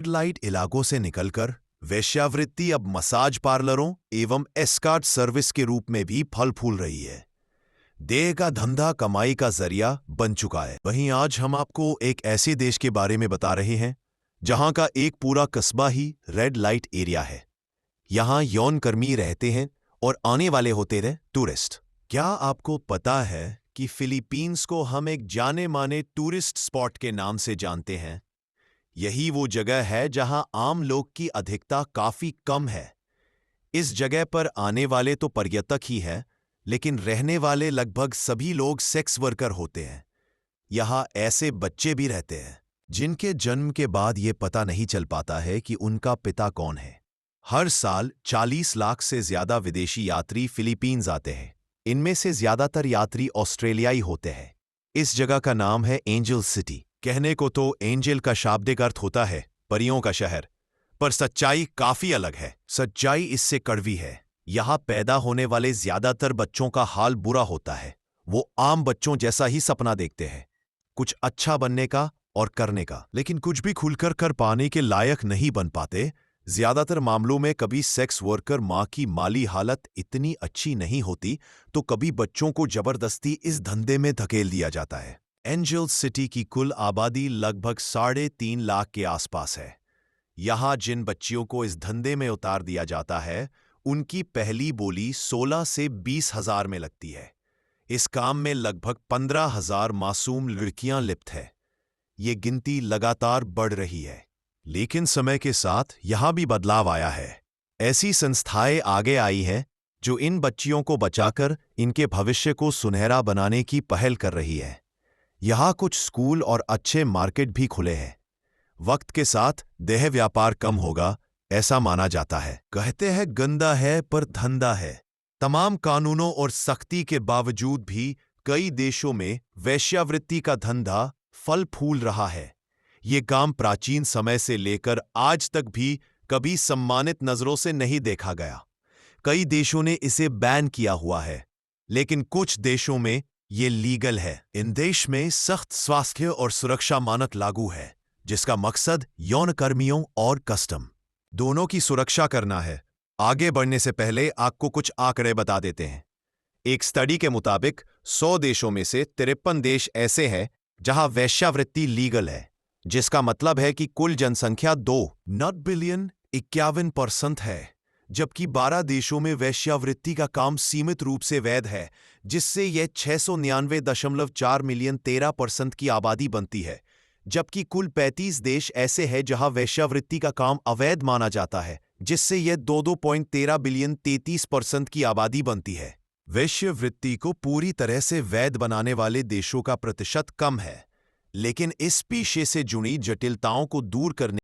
Light इलाकों से निकलकर वेश्यावृत्ति अब मसाज पार्लरों एवं एस्कॉर्ट सर्विस के रूप में भी फल फूल रही है। देह का धंधा कमाई का जरिया बन चुका है। वहीं आज हम आपको एक ऐसे देश के बारे में बता रहे हैं जहां का एक पूरा कस्बा ही रेड लाइट एरिया है। यहां यौन कर्मी रहते हैं और आने वाले होते रहे टूरिस्ट। क्या आपको पता है कि फिलीपींस को हम एक जाने माने टूरिस्ट स्पॉट के नाम से जानते हैं? यही वो जगह है जहां आम लोग की अधिकता काफी कम है। इस जगह पर आने वाले तो पर्यटक ही हैं, लेकिन रहने वाले लगभग सभी लोग सेक्स वर्कर होते हैं। यहां ऐसे बच्चे भी रहते हैं जिनके जन्म के बाद ये पता नहीं चल पाता है कि उनका पिता कौन है। हर साल 40 लाख से ज्यादा विदेशी यात्री फिलीपींस आते हैं। इनमें से ज्यादातर यात्री ऑस्ट्रेलियाई होते हैं। इस जगह का नाम है एंजल सिटी। कहने को तो एंजल का शाब्दिक अर्थ होता है परियों का शहर, पर सच्चाई काफी अलग है। सच्चाई इससे कड़वी है। यहां पैदा होने वाले ज्यादातर बच्चों का हाल बुरा होता है। वो आम बच्चों जैसा ही सपना देखते हैं, कुछ अच्छा बनने का और करने का, लेकिन कुछ भी खुलकर कर पाने के लायक नहीं बन पाते। ज्यादातर मामलों में कभी सेक्स वर्कर मां की माली हालत इतनी अच्छी नहीं होती, तो कभी बच्चों को जबरदस्ती इस धंधे में धकेल दिया जाता है। एंजल सिटी की कुल आबादी लगभग 3.5 लाख के आसपास है। यहां जिन बच्चियों को इस धंधे में उतार दिया जाता है, उनकी पहली बोली 16 से 20 हजार में लगती है। इस काम में लगभग 15,000 मासूम लड़कियां लिप्त है। ये गिनती लगातार बढ़ रही है, लेकिन समय के साथ यहां भी बदलाव आया है। ऐसी संस्थाएं आगे आई हैं जो इन बच्चियों को बचाकर इनके भविष्य को सुनहरा बनाने की पहल कर रही है। यहां कुछ स्कूल और अच्छे मार्केट भी खुले हैं। वक्त के साथ देह व्यापार कम होगा, ऐसा माना जाता है। कहते हैं गंदा है पर धंधा है। तमाम कानूनों और सख्ती के बावजूद भी कई देशों में वेश्यावृत्ति का धंधा फल फूल रहा है। ये काम प्राचीन समय से लेकर आज तक भी कभी सम्मानित नजरों से नहीं देखा गया। कई देशों ने इसे बैन किया हुआ है, लेकिन कुछ देशों में ये लीगल है। इन देश में सख्त स्वास्थ्य और सुरक्षा मानक लागू है, जिसका मकसद यौन कर्मियों और कस्टम दोनों की सुरक्षा करना है। आगे बढ़ने से पहले आपको कुछ आंकड़े बता देते हैं। एक स्टडी के मुताबिक 100 देशों में से 53 देश ऐसे हैं जहां वेश्यावृत्ति लीगल है, जिसका मतलब है कि कुल जनसंख्या 2 बिलियन 51% है। जबकि 12 देशों में वेश्यावृत्ति का काम सीमित रूप से वैध है, जिससे यह 699.4 मिलियन 13% की आबादी बनती है। जबकि कुल 35 देश ऐसे हैं जहां वेश्यावृत्ति का काम अवैध माना जाता है, जिससे यह 2.13 बिलियन 33% की आबादी बनती है। वेश्यावृत्ति को पूरी तरह से वैध बनाने वाले देशों का प्रतिशत कम है, लेकिन इस पेशे से जुड़ी जटिलताओं को दूर करने